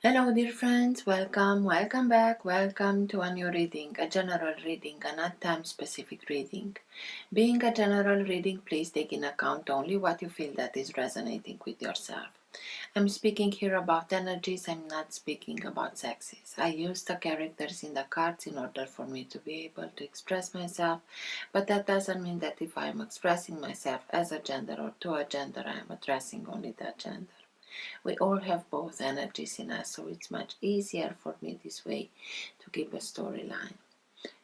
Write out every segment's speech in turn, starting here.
Hello dear friends, welcome back, welcome to a new reading, a general reading, a not time specific reading. Being a general reading, please take in account only what you feel that is resonating with yourself. I'm speaking here about energies, I'm not speaking about sexes. I use the characters in the cards in order for me to be able to express myself, but that doesn't mean that if I'm expressing myself as a gender or to a gender, I am addressing only that gender. We all have both energies in us, so it's much easier for me this way to keep a storyline.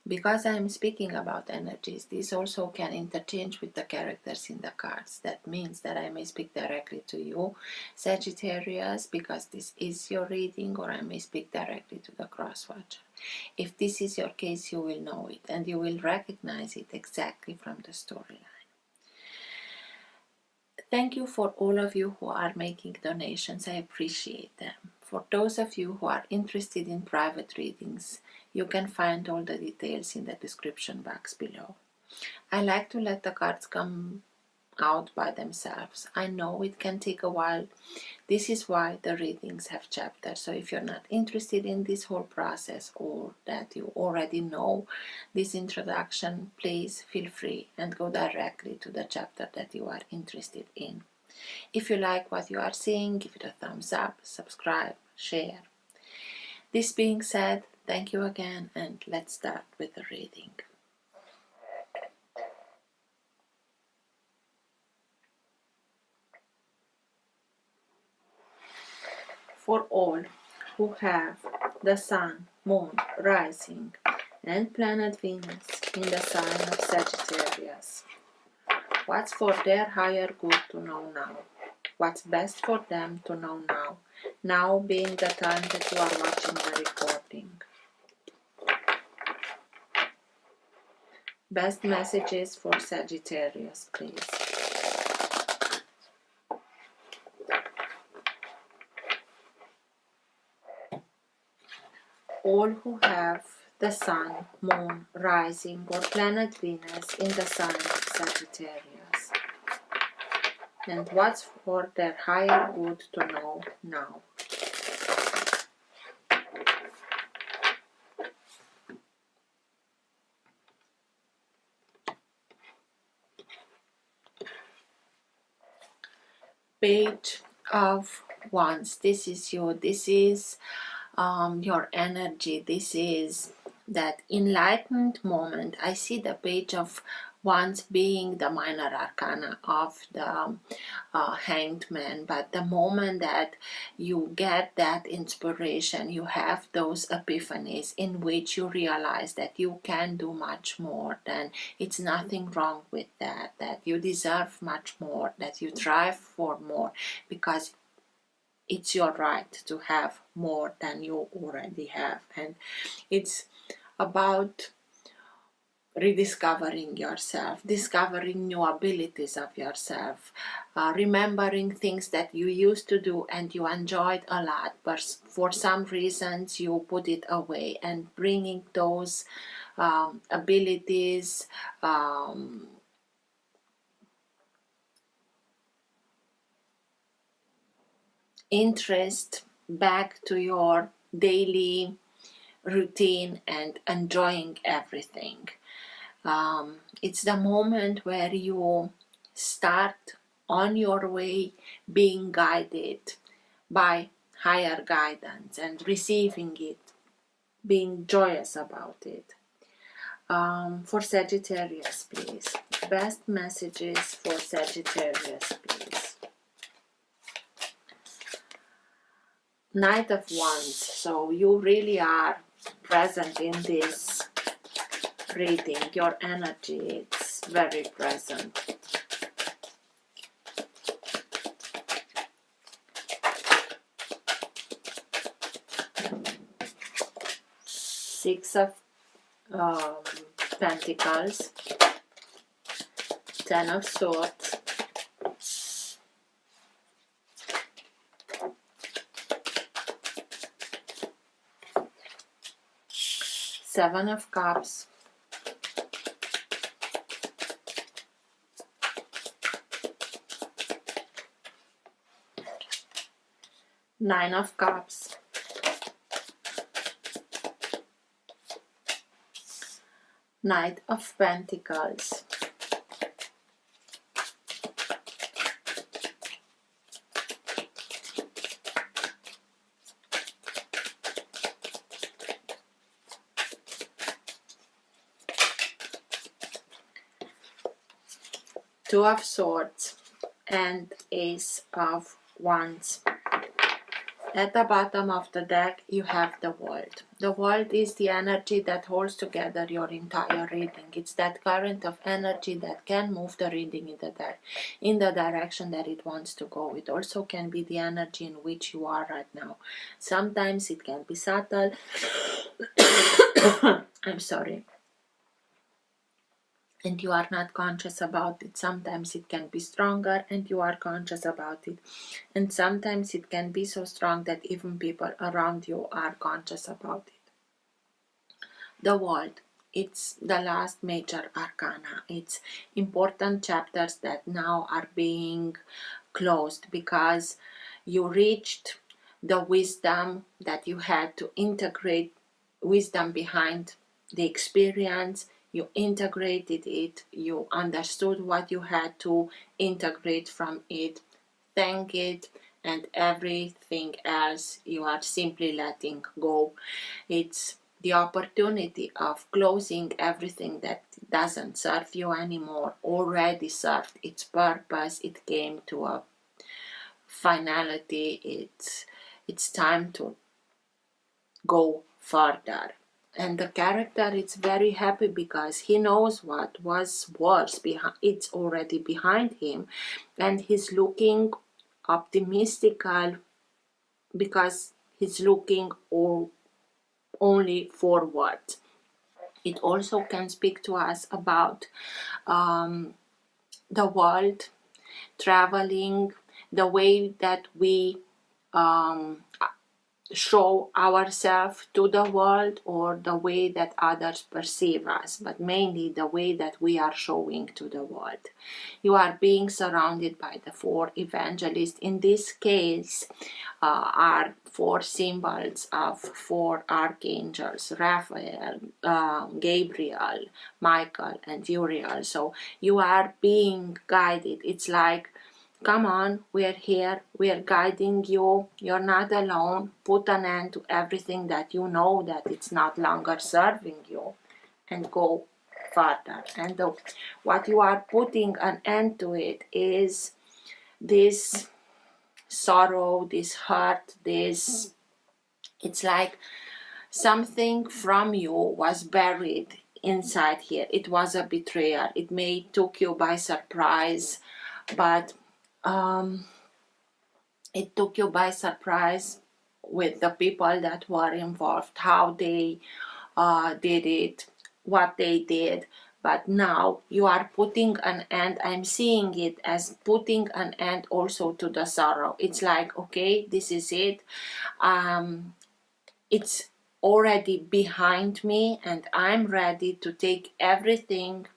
Because I am speaking about energies, this also can interchange with the characters in the cards. That means that I may speak directly to you, Sagittarius, because this is your reading, or I may speak directly to the cross-watcher. If this is your case, you will know it, and you will recognize it exactly from the storyline. Thank you for all of you who are making donations. I appreciate them. For those of you who are interested in private readings, you can find all the details in the description box below. I like to let the cards come out by themselves. I know it can take a while. This is why the readings have chapters. So if you're not interested in this whole process, or that you already know this introduction, please feel free and go directly to the chapter that you are interested in. If you like what you are seeing, give it a thumbs up, subscribe, share. This being said, thank you again, and let's start with the reading. For all who have the Sun, Moon, Rising, and planet Venus in the sign of Sagittarius, what's for their higher good to know now? What's best for them to know now? Now being the time that you are watching the recording. Best messages for Sagittarius, please. All who have the Sun, Moon, Rising, or planet Venus in the sign of Sagittarius. And what's for their higher good to know now? Page of Wands. This is you. This is your energy. This is that enlightened moment. I see the Page of Wands being the minor arcana of the Hanged Man, but the moment that you get that inspiration, you have those epiphanies in which you realize that you can do much more, then it's nothing wrong with that, that you deserve much more, that you strive for more, because it's your right to have more than you already have. And it's about rediscovering yourself, discovering new abilities of yourself, remembering things that you used to do and you enjoyed a lot, but for some reasons you put it away, and bringing those abilities, interest back to your daily routine and enjoying everything. It's the moment where you start on your way, being guided by higher guidance and receiving it, being joyous about it. For Sagittarius, please. Best messages for Sagittarius, please. Knight of Wands. So you really are present in this reading. Your energy is very present. Six of Pentacles, Ten of Swords, Seven of Cups, Nine of Cups, Knight of Pentacles. Two of Swords and Ace of Wands. At the bottom of the deck, you have the World. The World is the energy that holds together your entire reading. It's that current of energy that can move the reading in the direction that it wants to go. It also can be the energy in which you are right now. Sometimes it can be subtle. I'm sorry. And you are not conscious about it. Sometimes it can be stronger and you are conscious about it. And sometimes it can be so strong that even people around you are conscious about it. The World, it's the last major arcana. It's important chapters that now are being closed because you reached the wisdom that you had to integrate, wisdom behind the experience. You integrated it, you understood what you had to integrate from it, thank it, and everything else you are simply letting go. It's the opportunity of closing everything that doesn't serve you anymore, already served its purpose. It came to a finality. It's time to go further. And the character is very happy because he knows what was worse. It's already behind him, and he's looking optimistical because he's looking only forward. It also can speak to us about the world, traveling, the way that we show ourselves to the world, or the way that others perceive us, but mainly the way that we are showing to the world. You are being surrounded by the four evangelists. In this case, are four symbols of four archangels: Raphael, Gabriel, Michael, and Uriel. So you are being guided. It's like, come on, we're here, we're guiding you, you're not alone. Put an end to everything that you know that it's not longer serving you, and go further. And what you are putting an end to it is this sorrow, this hurt, this, it's like something from you was buried inside here. It was a betrayal. It may took you by surprise, but it took you by surprise with the people that were involved, how they did it, what they did. But now you are putting an end. I'm seeing it as putting an end also to the sorrow. It's like, okay, this is it. It's already behind me, and I'm ready to take everything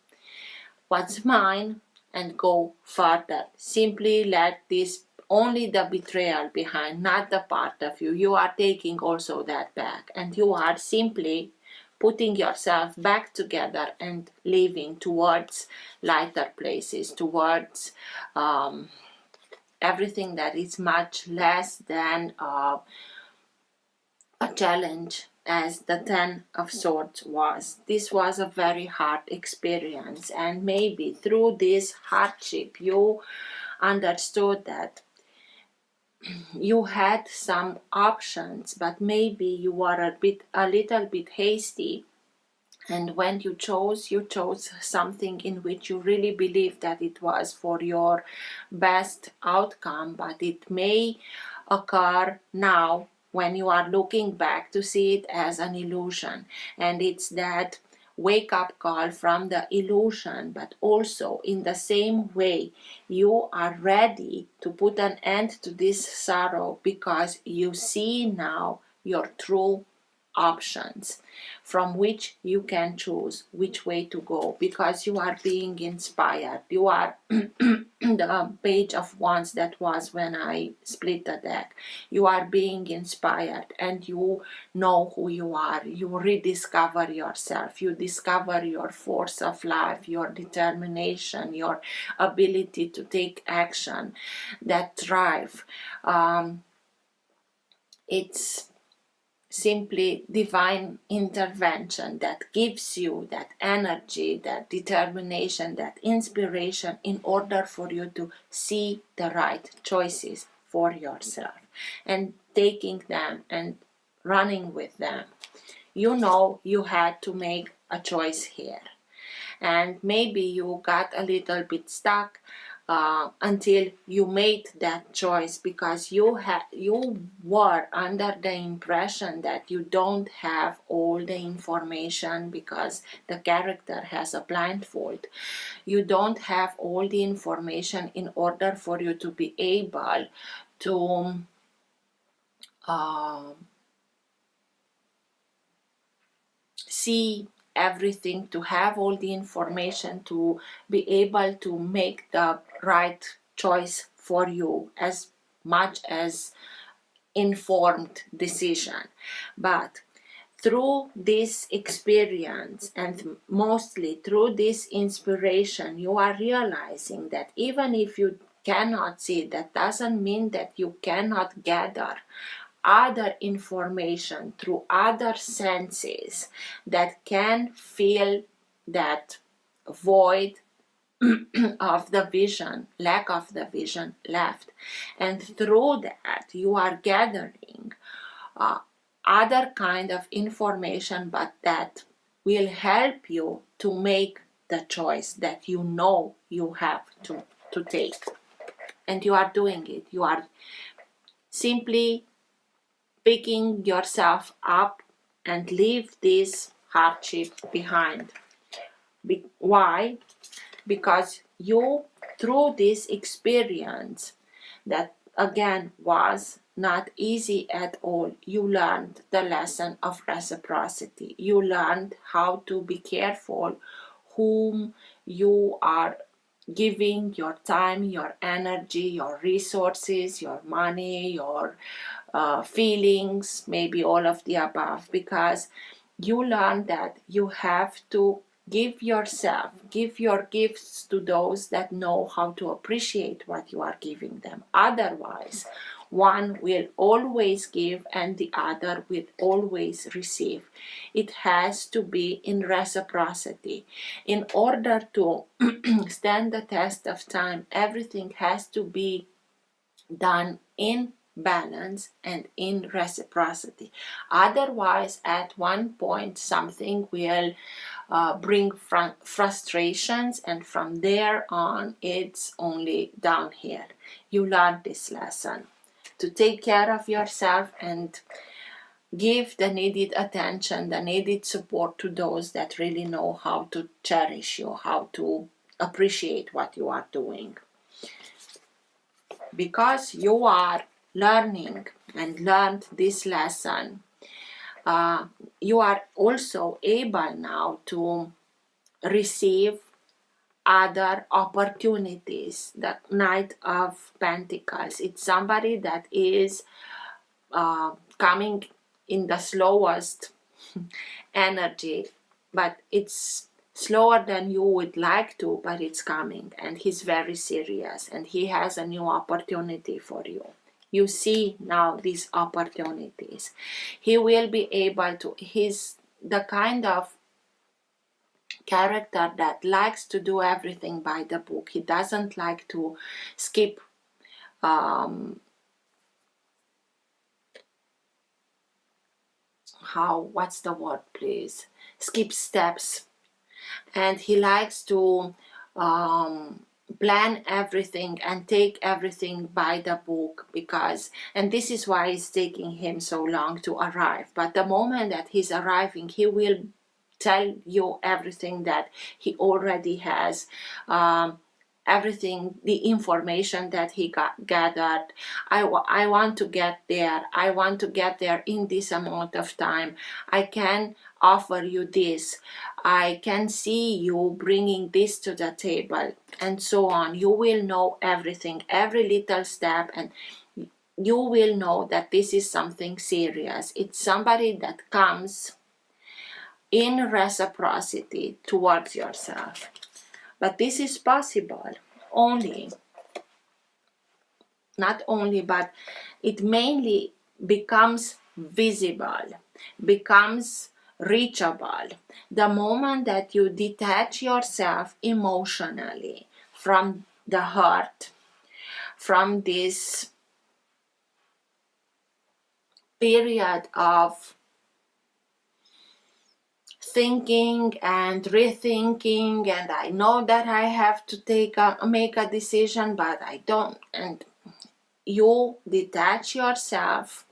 what's mine and go further. Simply let this, only the betrayal behind, not the part of you. You are taking also that back, and you are simply putting yourself back together and living towards lighter places, towards everything that is much less than a challenge, as the Ten of Swords was. This was a very hard experience, and maybe through this hardship you understood that you had some options, but maybe you were a little bit hasty. And when you chose something in which you really believed that it was for your best outcome, but it may occur now when you are looking back to see it as an illusion. And it's that wake-up call from the illusion, but also in the same way you are ready to put an end to this sorrow because you see now your true options from which you can choose which way to go, because you are being inspired. You are the page of wands that was when I split the deck. You are being inspired and you know who you are. You rediscover yourself. You discover your force of life, your determination, your ability to take action, that drive. It's simply divine intervention that gives you that energy, that determination, that inspiration in order for you to see the right choices for yourself and taking them and running with them. You know you had to make a choice here, and maybe you got a little bit stuck until you made that choice, because you were under the impression that you don't have all the information, because the character has a blindfold. You don't have all the information in order for you to be able to see everything, to have all the information, to be able to make the right choice for you, as much as informed decision. But through this experience and mostly through this inspiration, you are realizing that even if you cannot see, that doesn't mean that you cannot gather other information through other senses that can fill that void of the vision, lack of the vision left. And through that, you are gathering other kind of information, but that will help you to make the choice that you know you have to take. And you are doing it. You are simply picking yourself up and leave this hardship behind. Why? Because you, through this experience that again was not easy at all, you learned the lesson of reciprocity. You learned how to be careful whom you are giving your time, your energy, your resources, your money, your feelings, maybe all of the above, because you learn that you have to give yourself, give your gifts to those that know how to appreciate what you are giving them. Otherwise, one will always give and the other will always receive. It has to be in reciprocity. In order to stand the test of time, everything has to be done in balance and in reciprocity. Otherwise, at one point, something will bring frustrations, and from there on, it's only downhill. You learn this lesson to take care of yourself and give the needed attention, the needed support to those that really know how to cherish you, how to appreciate what you are doing. Because you are learning and learned this lesson, you are also able now to receive other opportunities. The Knight of Pentacles, it's somebody that is coming in the slowest energy, but it's slower than you would like to, but it's coming, and he's very serious and he has a new opportunity for you. You see now these opportunities. He will be able to, he's the kind of character that likes to do everything by the book. He doesn't like to skip what's the word, please? Skip steps. And he likes to plan everything and take everything by the book, because, and this is why it's taking him so long to arrive. But the moment that he's arriving, he will tell you everything that he already has everything, the information that he gathered. I want to get there. I want to get there in this amount of time. I can offer you this. I can see you bringing this to the table, and so on. You will know everything, every little step, and you will know that this is something serious. It's somebody that comes in reciprocity towards yourself. But this is possible only, not only, but it mainly becomes visible, becomes reachable the moment that you detach yourself emotionally from the heart, from this period of thinking and rethinking, and I know that I have to make a decision, but I don't, and you detach yourself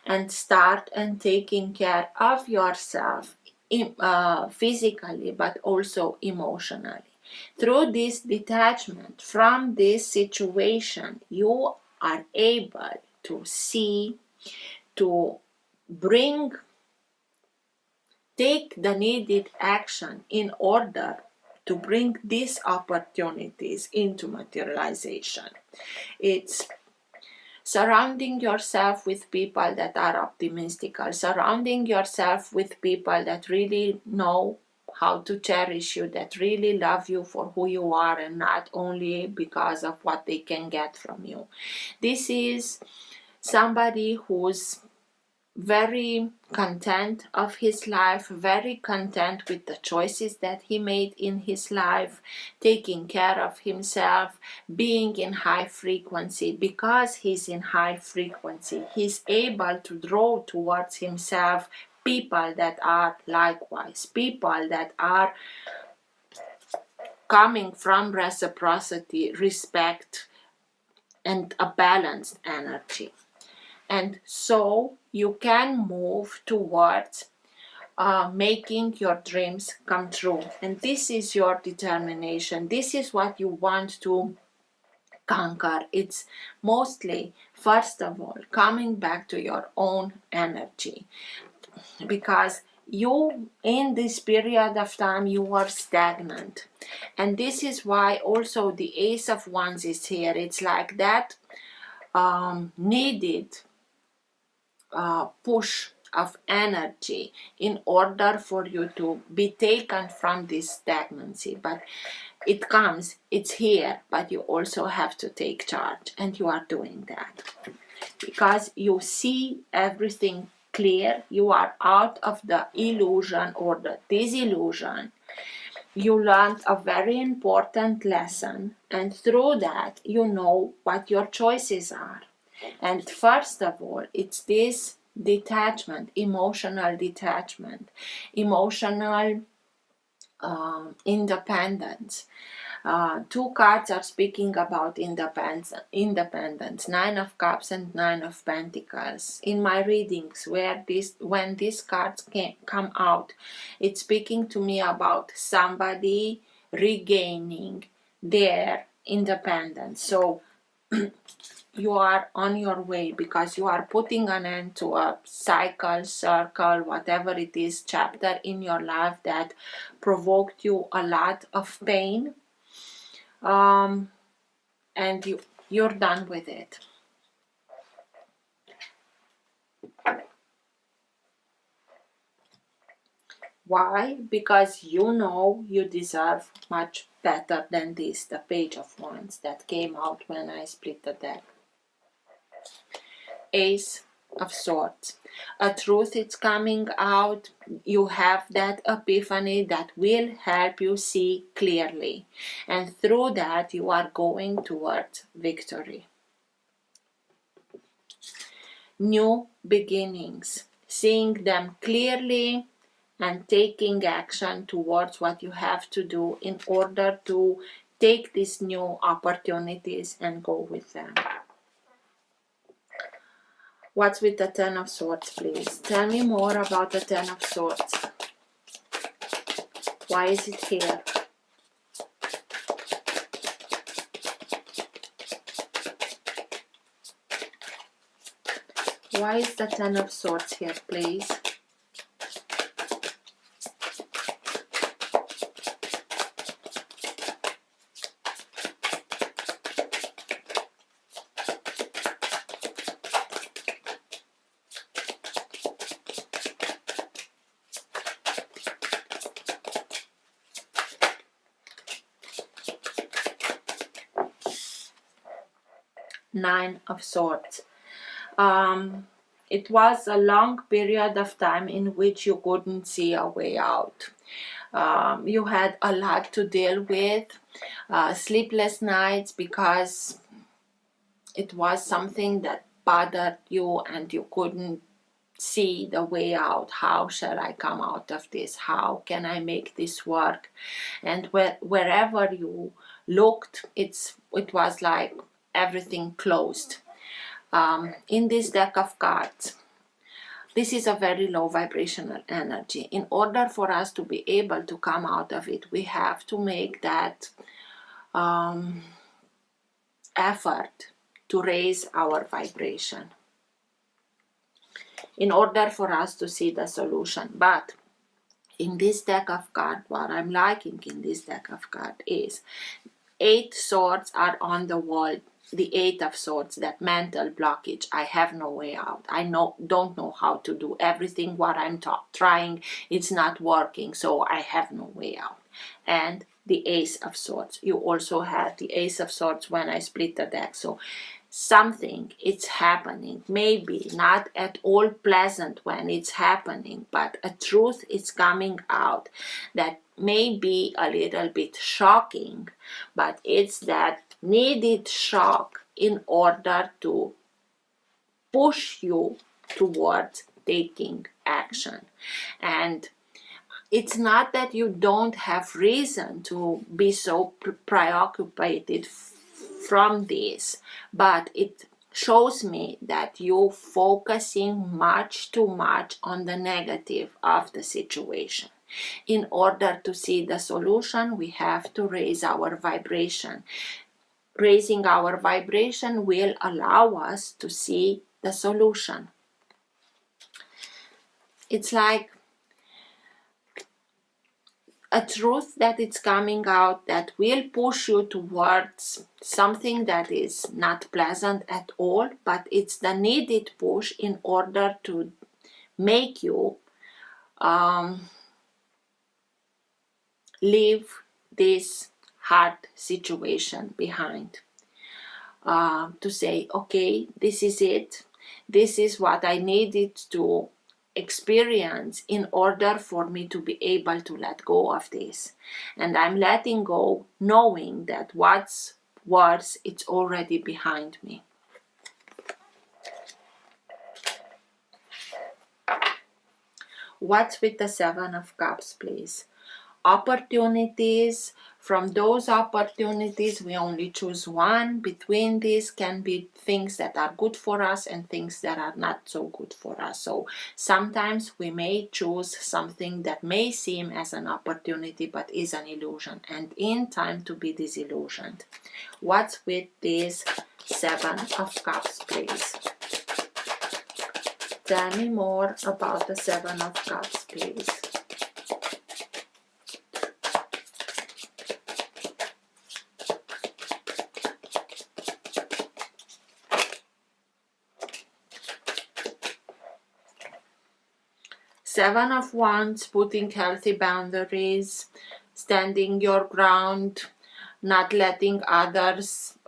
and start and taking care of yourself physically, but also emotionally. Through this detachment from this situation, you are able to see, to take the needed action in order to bring these opportunities into materialization. It's surrounding yourself with people that are optimistic, surrounding yourself with people that really know how to cherish you, that really love you for who you are and not only because of what they can get from you. This is somebody who's very content of his life, very content with the choices that he made in his life, taking care of himself, being in high frequency. Because he's in high frequency, he's able to draw towards himself people that are likewise, people that are coming from reciprocity, respect, and a balanced energy. And so you can move towards making your dreams come true. And this is your determination. This is what you want to conquer. It's mostly, first of all, coming back to your own energy. Because you, in this period of time, you are stagnant. And this is why also the Ace of Wands is here. It's like that needed push of energy in order for you to be taken from this stagnancy. But it comes, it's here, but you also have to take charge, and you are doing that because you see everything clear. You are out of the illusion or the disillusion. You learned a very important lesson, and through that you know what your choices are. And first of all, it's this detachment, emotional independence. Two cards are speaking about independence, Nine of Cups and Nine of Pentacles. In my readings, when these cards come out, it's speaking to me about somebody regaining their independence. So you are on your way because you are putting an end to a cycle, circle, whatever it is, chapter in your life that provoked you a lot of pain, and you're done with it. Why? Because you know you deserve much better than this, the Page of Wands that came out when I split the deck. Ace of Swords. A truth is coming out. You have that epiphany that will help you see clearly. And through that, you are going towards victory. New beginnings. Seeing them clearly and taking action towards what you have to do in order to take these new opportunities and go with them. What's with the Ten of Swords, please? Tell me more about the Ten of Swords. Why is it here? Why is the Ten of Swords here, please? Nine of Swords. It was a long period of time in which you couldn't see a way out. You had a lot to deal with, sleepless nights, because it was something that bothered you and you couldn't see the way out. How shall I come out of this? How can I make this work? And wherever you looked, it was like everything closed. In this deck of cards, this is a very low vibrational energy. In order for us to be able to come out of it, we have to make that effort to raise our vibration in order for us to see the solution. But in this deck of cards, what I'm liking in this deck of cards is 8 swords are on the wall. The 8 of Swords, that mental blockage. I have no way out. I don't know how to do everything what I'm trying. It's not working, so I have no way out. And the Ace of Swords. You also have the Ace of Swords when I split the deck. So something it's happening, maybe not at all pleasant when it's happening, but a truth is coming out that may be a little bit shocking, but it's that needed shock in order to push you towards taking action. And it's not that you don't have reason to be so preoccupied from this, but it shows me that you're focusing much too much on the negative of the situation. In order to see the solution, we have to raise our vibration. Raising our vibration will allow us to see the solution. It's like a truth that it's coming out that will push you towards something that is not pleasant at all, but it's the needed push in order to make you leave this hard situation behind. To say, okay, this is it. This is what I needed to experience in order for me to be able to let go of this. And I'm letting go, knowing that what's worse, it's already behind me. What's with the Seven of Cups, please? Opportunities. From those opportunities, we only choose one. Between these can be things that are good for us and things that are not so good for us. So sometimes we may choose something that may seem as an opportunity but is an illusion, and in time to be disillusioned. What's with this Seven of Cups, please? Tell me more about the Seven of Cups, please. Seven of Wands, putting healthy boundaries, standing your ground, not letting others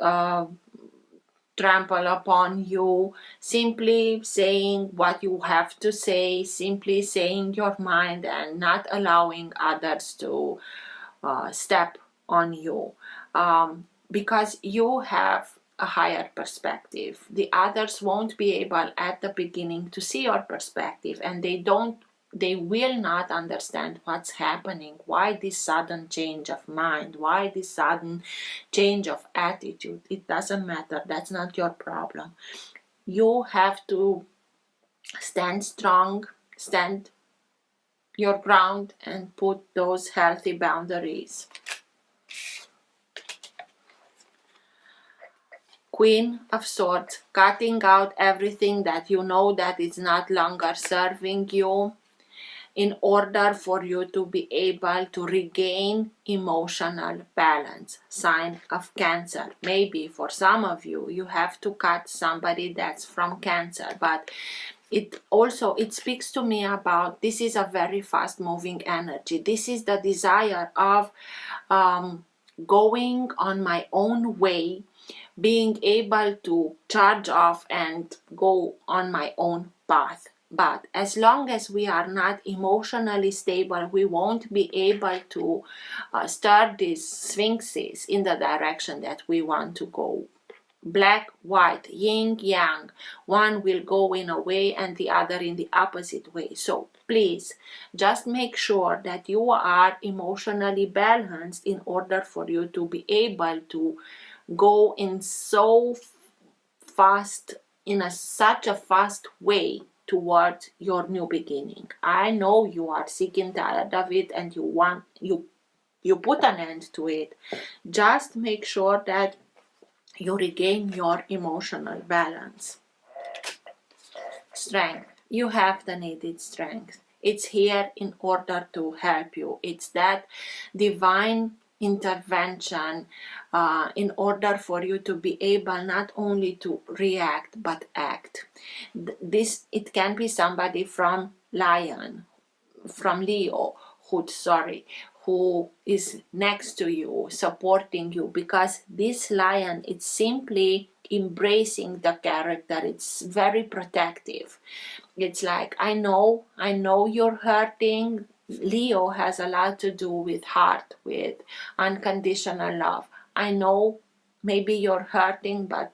trample upon you, simply saying what you have to say, simply saying your mind and not allowing others to step on you. Because you have a higher perspective. The others won't be able at the beginning to see your perspective, and they will not understand what's happening, why this sudden change of mind, why this sudden change of attitude. It doesn't matter, that's not your problem. You have to stand strong, stand your ground, and put those healthy boundaries. Queen of Swords, cutting out everything that you know that is not longer serving you, in order for you to be able to regain emotional balance. Sign of Cancer. Maybe for some of you, you have to cut somebody that's from Cancer, but it speaks to me about, this is a very fast moving energy. This is the desire of going on my own way, being able to charge off and go on my own path. But as long as we are not emotionally stable, we won't be able to start these sphinxes in the direction that we want to go. Black, white, yin, yang. One will go in a way and the other in the opposite way. So please, just make sure that you are emotionally balanced in order for you to be able to go in so fast, in such a fast way towards your new beginning. I know you are sick and tired of it and you put an end to it. Just make sure that you regain your emotional balance. Strength. You have the needed strength. It's here in order to help you. It's that divine intervention in order for you to be able not only to react but act. It can be somebody from Leo, who is next to you, supporting you, because this lion, it's simply embracing the character. It's very protective. It's like, I know you're hurting. Leo has a lot to do with heart, with unconditional love. I know maybe you're hurting, but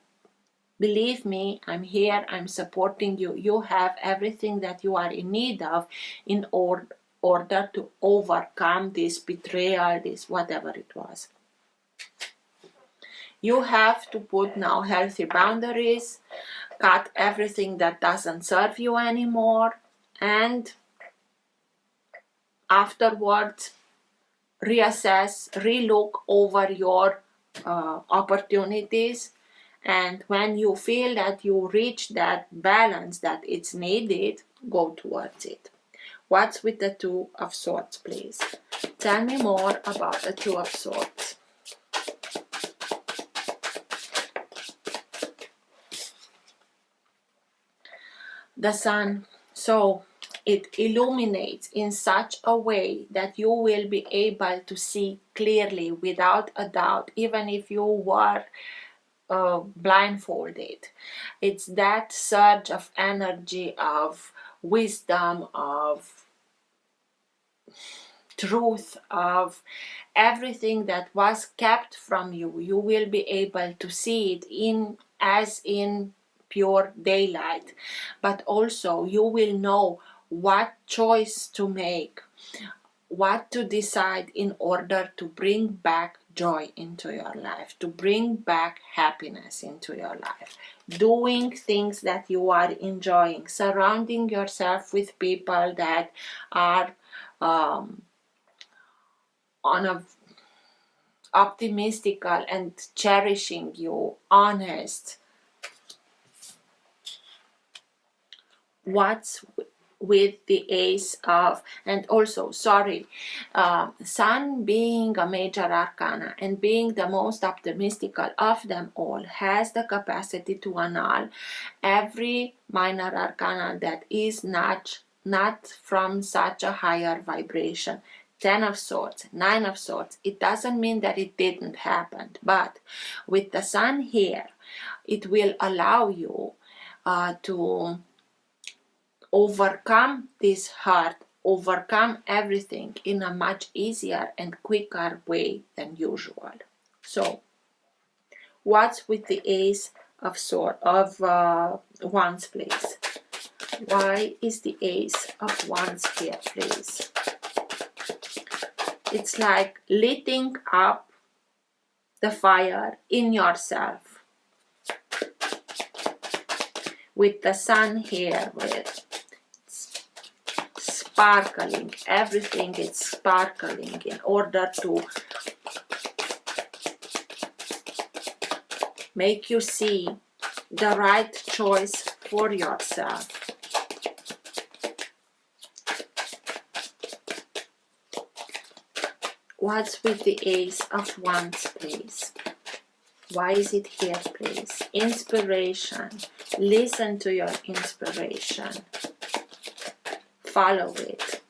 believe me, I'm here, I'm supporting you. You have everything that you are in need of in order to overcome this betrayal, this whatever it was. You have to put now healthy boundaries, cut everything that doesn't serve you anymore, and afterwards reassess, relook over your opportunities. And when you feel that you reach that balance that it's needed, go towards it. What's with the Two of Swords, please? Tell me more about the Two of Swords. The Sun. So it illuminates in such a way that you will be able to see clearly without a doubt, even if you were blindfolded. It's that surge of energy, of wisdom, of truth, of everything that was kept from you. You will be able to see it as in pure daylight, but also you will know what choice to make, what to decide in order to bring back joy into your life, to bring back happiness into your life, doing things that you are enjoying, surrounding yourself with people that are on a optimistical and cherishing you, honest. What's with the Ace of, and also, Sun being a major arcana and being the most optimistical of them all, has the capacity to annul every minor arcana that is not from such a higher vibration. 10 of Swords, 9 of Swords. It doesn't mean that it didn't happen, but with the Sun here, it will allow you to overcome this hurt, overcome everything in a much easier and quicker way than usual. So, what's with the Ace of Wands, please? Why is the Ace of Wands here, please? It's like lighting up the fire in yourself. With the Sun here, with sparkling, everything is sparkling in order to make you see the right choice for yourself. What's with the Ace of Wands, please? Why is it here, please? Inspiration. Listen to your inspiration. Follow it.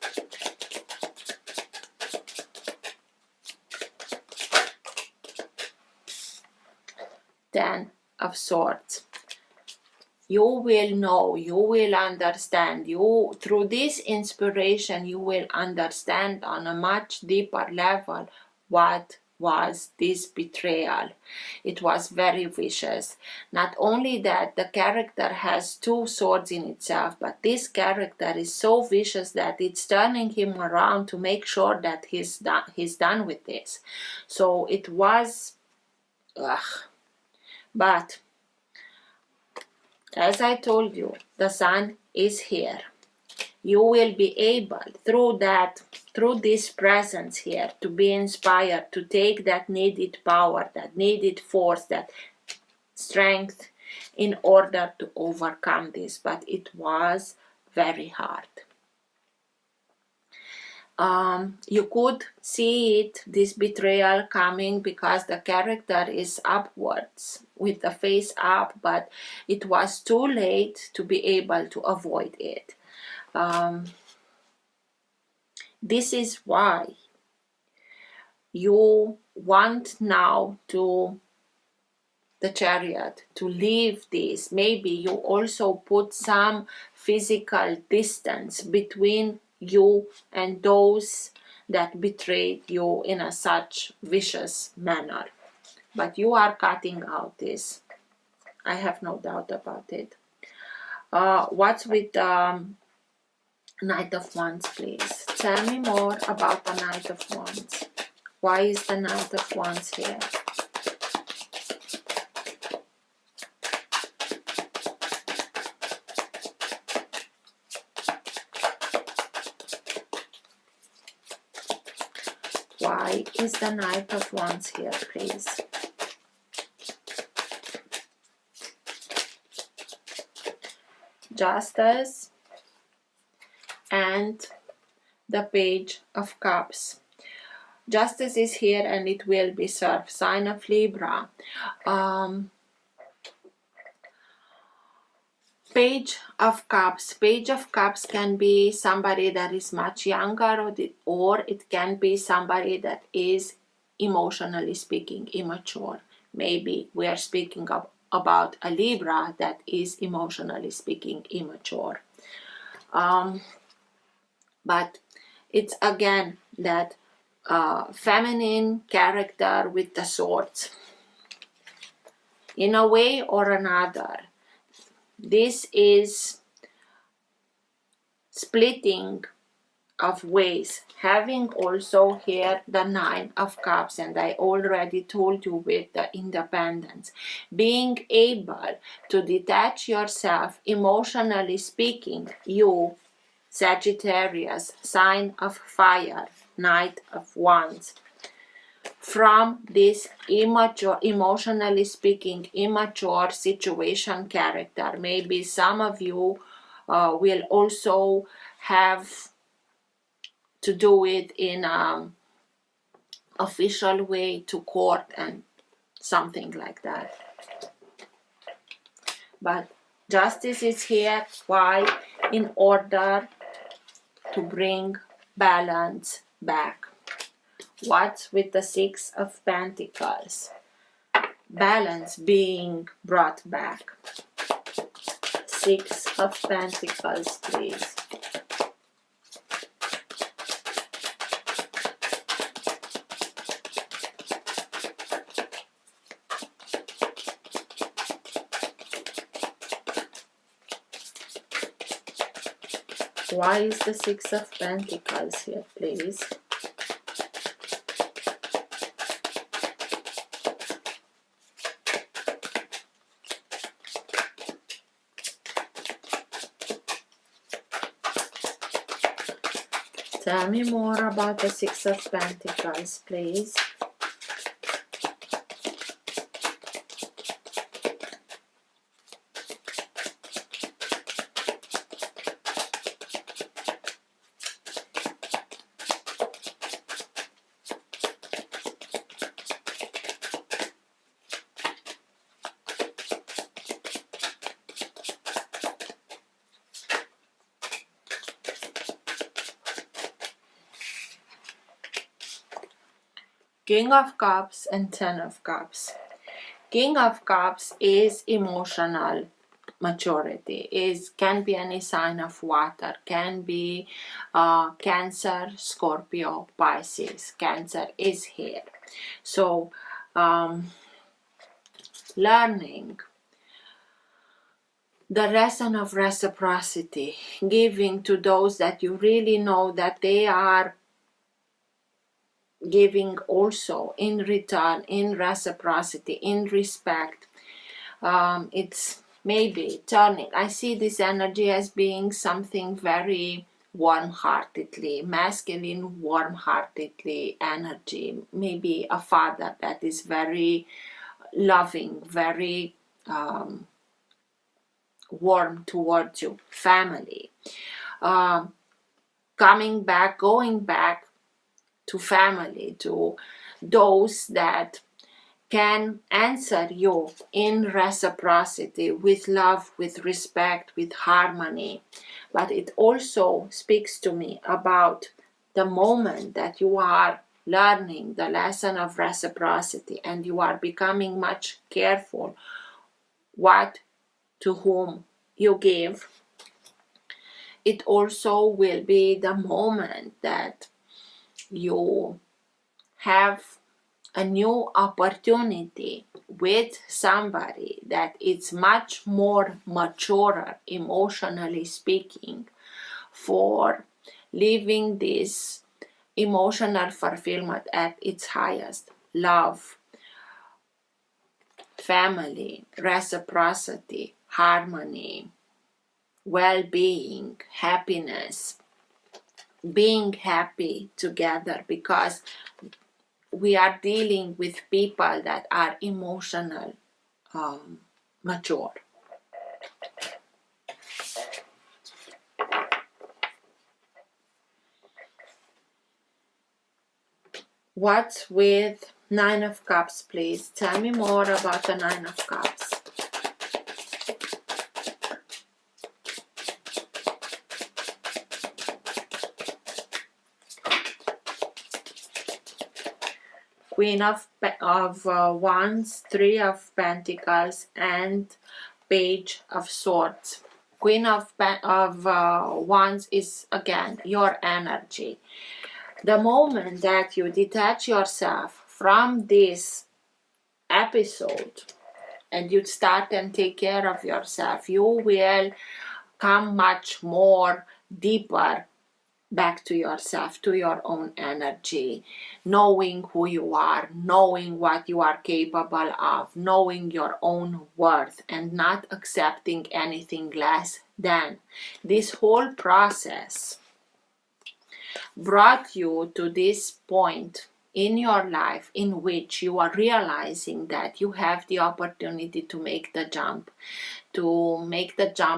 Ten of Swords. You will know, you will understand, through this inspiration you will understand on a much deeper level what was this betrayal. It was very vicious. Not only that, the character has two swords in itself, but this character is so vicious that it's turning him around to make sure that he's done with this. So it was, but as I told you, the Sun is here. You will be able, through this presence here, to be inspired, to take that needed power, that needed force, that strength in order to overcome this. But it was very hard. You could see it, this betrayal coming, because the character is upwards with the face up, but it was too late to be able to avoid it. This is why you want now to the Chariot to leave this. Maybe you also put some physical distance between you and those that betrayed you in a such vicious manner. But you are cutting out this. I have no doubt about it. What's with Knight of Wands, please? Tell me more about the Knight of Wands. Why is the Knight of Wands here? Why is the Knight of Wands here, please? Justice and the Page of Cups. Justice is here and it will be served. Sign of Libra. Page of Cups. Page of Cups can be somebody that is much younger, or it can be somebody that is, emotionally speaking, immature. Maybe we are speaking about a Libra that is, emotionally speaking, immature. But it's again that feminine character with the swords. In a way or another, this is splitting of ways, having also here the Nine of Cups, and I already told you with the Independence, being able to detach yourself, emotionally speaking, you, Sagittarius, sign of fire, Knight of Wands, from this immature, emotionally speaking, immature situation character. Maybe some of you will also have to do it in an official way to court and something like that. But justice is here. Why? In order to bring balance back. What's with the Six of Pentacles? Balance being brought back. Six of Pentacles, please. Why is the Six of Pentacles here, please? Tell me more about the Six of Pentacles, please. King of Cups and Ten of Cups. King of Cups is emotional maturity. Can be any sign of water, can be Cancer, Scorpio, Pisces. Cancer is here. So learning the lesson of reciprocity, giving to those that you really know that they are giving also in return, in reciprocity, in respect. It's maybe turning. I see this energy as being something very warm-heartedly, masculine, warm-heartedly energy. Maybe a father that is very loving, very warm towards you. Family. Going back to family, to those that can answer you in reciprocity, with love, with respect, with harmony. But it also speaks to me about the moment that you are learning the lesson of reciprocity and you are becoming much careful what to whom you give. It also will be the moment that you have a new opportunity with somebody that is much more mature, emotionally speaking, for living this emotional fulfillment at its highest. Love, family, reciprocity, harmony, well-being, happiness, being happy together, because we are dealing with people that are emotional, mature. What's with Nine of Cups, please? Tell me more about the Nine of Cups. Queen of Wands, Three of Pentacles, and Page of Swords. Queen of Wands is again your energy. The moment that you detach yourself from this episode and you start and take care of yourself, you will come much more deeper back to yourself, to your own energy, knowing who you are, knowing what you are capable of, knowing your own worth, and not accepting anything less than. This whole process brought you to this point in your life in which you are realizing that you have the opportunity to make the jump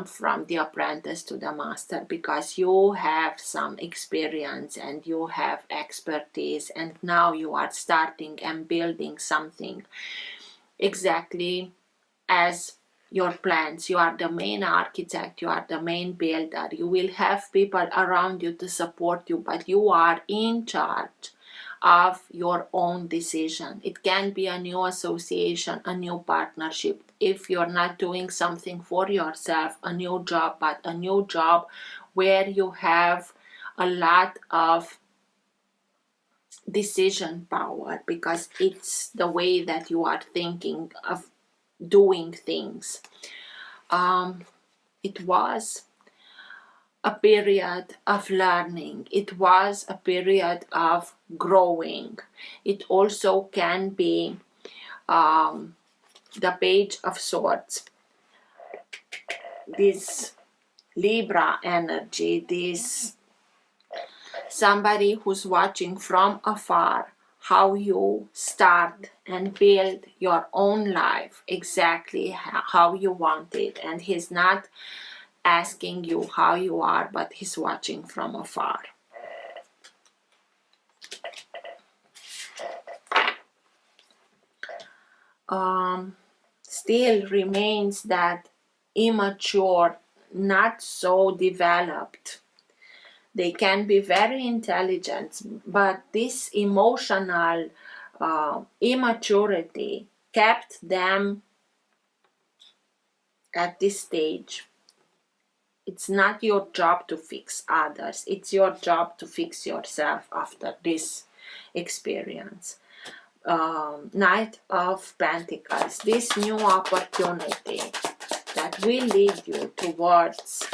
from the apprentice to the master, because you have some experience and you have expertise, and now you are starting and building something exactly as your plans. You are the main architect, you are the main builder. You will have people around you to support you, but you are in charge of your own decision. It can be a new association, a new partnership. If you're not doing something for yourself, a new job, but a new job where you have a lot of decision power, because it's the way that you are thinking of doing things. It was a period of learning. It was a period of growing. It also can be the Page of Swords. This Libra energy, this somebody who's watching from afar how you start and build your own life exactly how you want it, and he's not asking you how you are, but he's watching from afar. Still remains that immature, not so developed. They can be very intelligent, but this emotional immaturity kept them at this stage. It's not your job to fix others. It's your job to fix yourself after this experience. Knight of Pentacles, this new opportunity that will lead you towards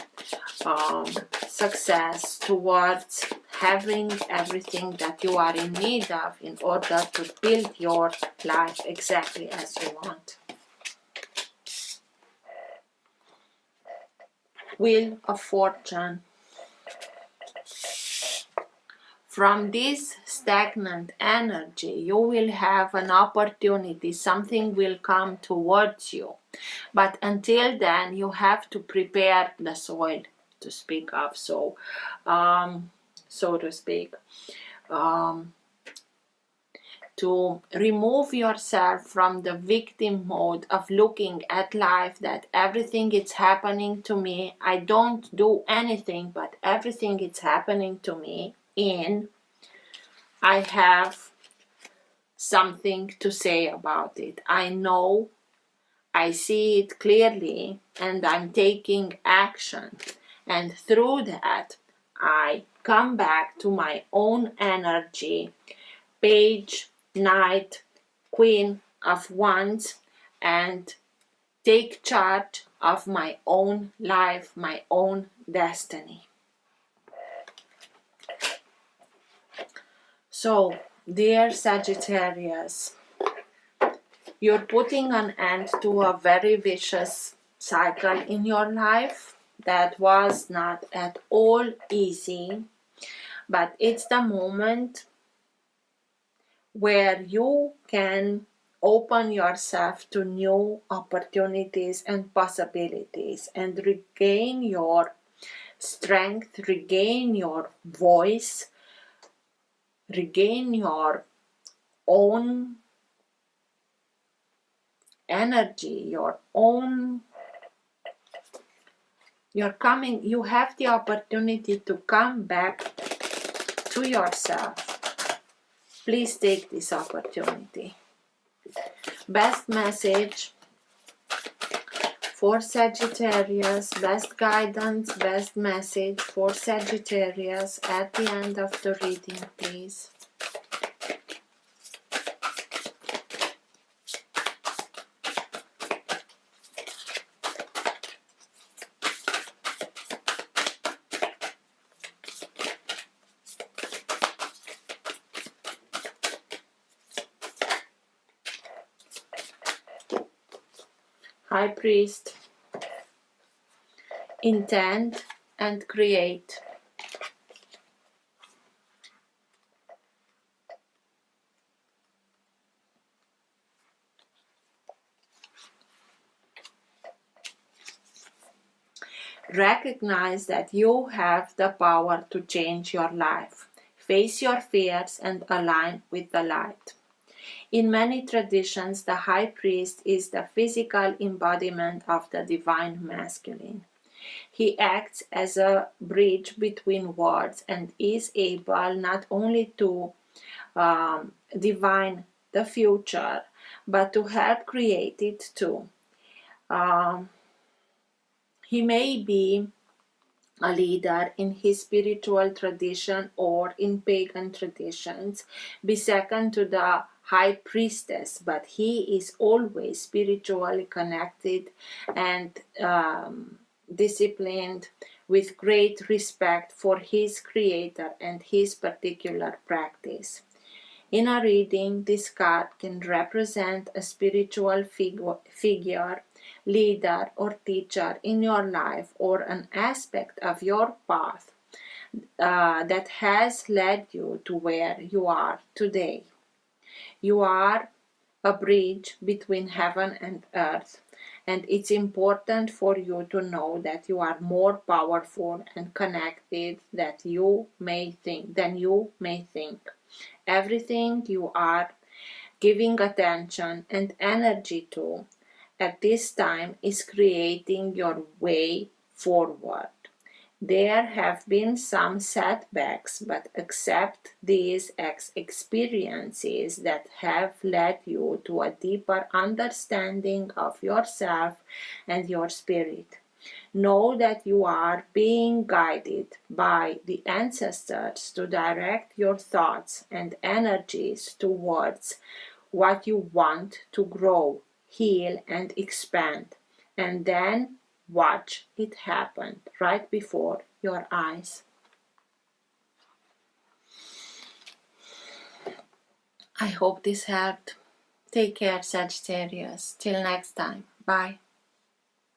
success, towards having everything that you are in need of in order to build your life exactly as you want. Wheel of Fortune. From this stagnant energy, you will have an opportunity, something will come towards you. But until then, you have to prepare the soil, to speak of, so to speak. To remove yourself from the victim mode of looking at life that everything is happening to me. I don't do anything, but everything is happening to me. I have something to say about it. I know, I see it clearly, and I'm taking action. And through that, I come back to my own energy. Page, Knight, Queen of Wands, and take charge of my own life, my own destiny. So, dear Sagittarius, you're putting an end to a very vicious cycle in your life that was not at all easy, but it's the moment where you can open yourself to new opportunities and possibilities and regain your strength, regain your voice, regain your own energy, you have the opportunity to come back to yourself. Please take this opportunity. Best message for Sagittarius, best guidance, best message for Sagittarius at the end of the reading, please. High Priest, intend and create. Recognize that you have the power to change your life. Face your fears and align with the light. In many traditions, the high priest is the physical embodiment of the divine masculine. He acts as a bridge between worlds and is able not only to divine the future, but to help create it too. He may be a leader in his spiritual tradition or in pagan traditions, be second to the high priestess, but he is always spiritually connected and disciplined, with great respect for his creator and his particular practice. In a reading, this card can represent a spiritual figure, leader or teacher in your life, or an aspect of your path that has led you to where you are today. You are a bridge between heaven and earth, and it's important for you to know that you are more powerful and connected than you may think. Everything you are giving attention and energy to at this time is creating your way forward. There have been some setbacks, but accept these experiences that have led you to a deeper understanding of yourself and your spirit. Know that you are being guided by the ancestors to direct your thoughts and energies towards what you want to grow, heal, and expand. And then watch it happen right before your eyes. I hope this helped. Take care, Sagittarius. Till next time. Bye.